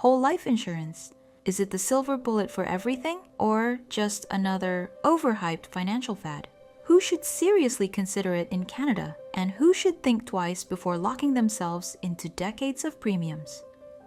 Whole life insurance. Is it the silver bullet for everything, or just another overhyped financial fad? Who should seriously consider it in Canada, and who should think twice before locking themselves into decades of premiums?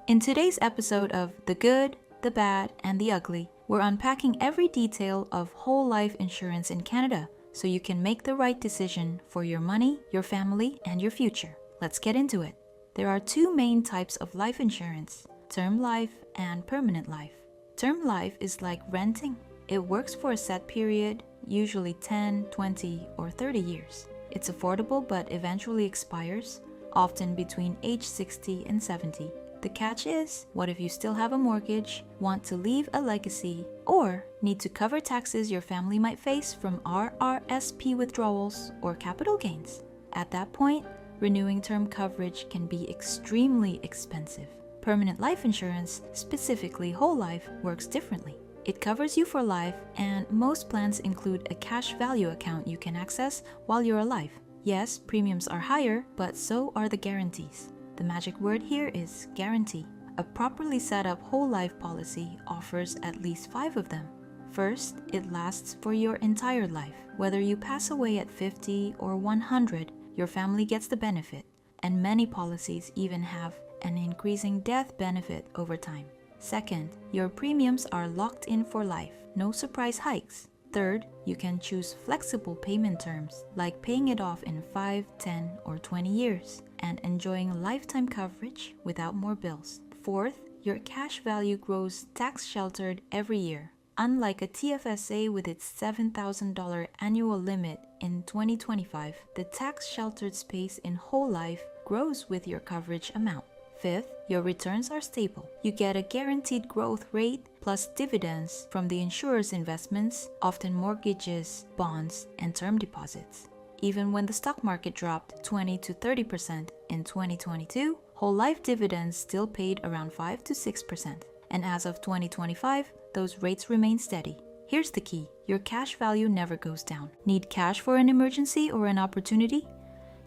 In today's episode of The Good, the Bad, and the Ugly, we're unpacking every detail of whole life insurance in Canada so you can make the right decision for your money, your family, and your future. Let's get into it. There are two main types of life insurance: term life and permanent life. Term life is like renting. It works for a set period, usually 10, 20, or 30 years. It's affordable but eventually expires, often between age 60 and 70. The catch is, what if you still have a mortgage, want to leave a legacy, or need to cover taxes your family might face from RRSP withdrawals or capital gains? At that point, renewing term coverage can be extremely expensive. Permanent life insurance, specifically whole life, works differently. It covers you for life, and most plans include a cash value account you can access while you're alive. Yes, premiums are higher, but so are the guarantees. The magic word here is guarantee. A properly set up whole life policy offers at least 5 of them. First, it lasts for your entire life. Whether you pass away at 50 or 100, your family gets the benefit, and many policies even have an increasing death benefit over time. Second, your premiums are locked in for life, no surprise hikes. Third, you can choose flexible payment terms, like paying it off in 5, 10, or 20 years, and enjoying lifetime coverage without more bills. Fourth, your cash value grows tax-sheltered every year. Unlike a TFSA with its $7,000 annual limit in 2025, the tax-sheltered space in whole life grows with your coverage amount. Fifth, your returns are stable. You get a guaranteed growth rate plus dividends from the insurer's investments, often mortgages, bonds, and term deposits. Even when the stock market dropped 20 to 30% in 2022, whole life dividends still paid around 5 to 6%. And as of 2025, those rates remain steady. Here's the key: your cash value never goes down. Need cash for an emergency or an opportunity?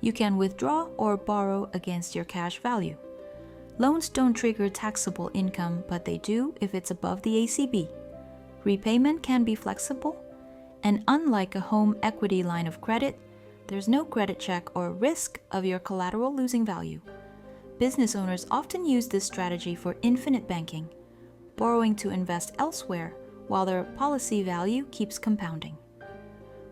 You can withdraw or borrow against your cash value. Loans don't trigger taxable income, but they do if it's above the ACB. Repayment can be flexible, and unlike a home equity line of credit, there's no credit check or risk of your collateral losing value. Business owners often use this strategy for infinite banking, borrowing to invest elsewhere while their policy value keeps compounding.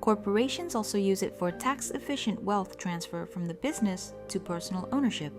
Corporations also use it for tax-efficient wealth transfer from the business to personal ownership.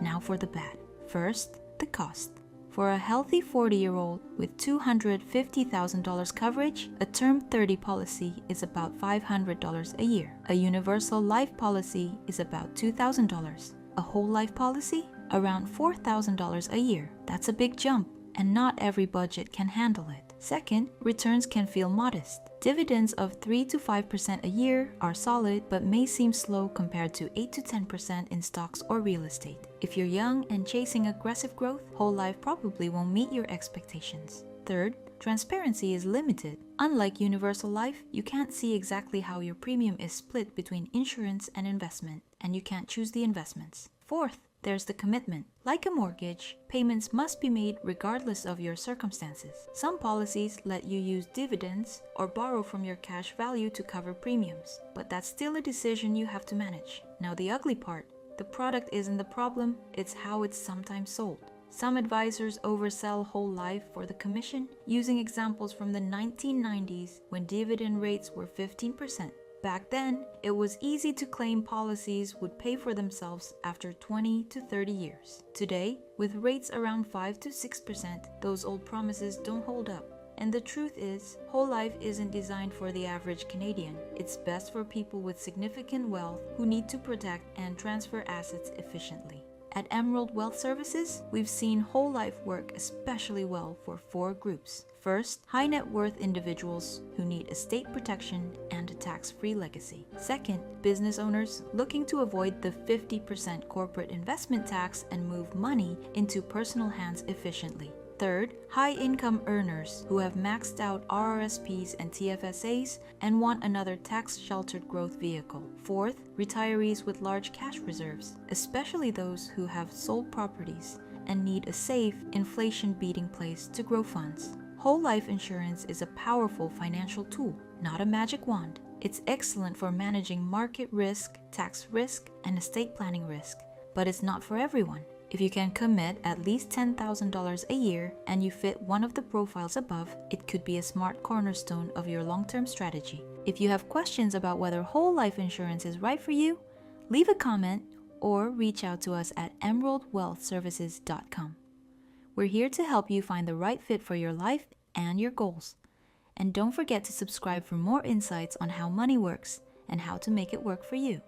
Now for the bad. First, the cost. For a healthy 40-year-old with $250,000 coverage, a Term 30 policy is about $500 a year. A universal life policy is about $2,000. A whole life policy? Around $4,000 a year. That's a big jump, and not every budget can handle it. Second, returns can feel modest. Dividends of 3 to 5% a year are solid but may seem slow compared to 8 to 10% in stocks or real estate. If you're young and chasing aggressive growth, whole life probably won't meet your expectations. Third, transparency is limited. Unlike universal life, you can't see exactly how your premium is split between insurance and investment, and you can't choose the investments. Fourth, there's the commitment. Like a mortgage, payments must be made regardless of your circumstances. Some policies let you use dividends or borrow from your cash value to cover premiums, but that's still a decision you have to manage. Now the ugly part: the product isn't the problem, it's how it's sometimes sold. Some advisors oversell whole life for the commission, using examples from the 1990s when dividend rates were 15%. Back then, it was easy to claim policies would pay for themselves after 20 to 30 years. Today, with rates around 5 to 6%, those old promises don't hold up. And the truth is, whole life isn't designed for the average Canadian. It's best for people with significant wealth who need to protect and transfer assets efficiently. At Emerald Wealth Services, we've seen whole life work especially well for 4 groups. First, high net worth individuals who need estate protection and a tax-free legacy. Second, business owners looking to avoid the 50% corporate investment tax and move money into personal hands efficiently. Third, high-income earners who have maxed out RRSPs and TFSAs and want another tax-sheltered growth vehicle. Fourth, retirees with large cash reserves, especially those who have sold properties and need a safe, inflation-beating place to grow funds. Whole life insurance is a powerful financial tool, not a magic wand. It's excellent for managing market risk, tax risk, and estate planning risk, but it's not for everyone. If you can commit at least $10,000 a year and you fit one of the profiles above, it could be a smart cornerstone of your long-term strategy. If you have questions about whether whole life insurance is right for you, leave a comment or reach out to us at emeraldwealthservices.com. We're here to help you find the right fit for your life and your goals. And don't forget to subscribe for more insights on how money works and how to make it work for you.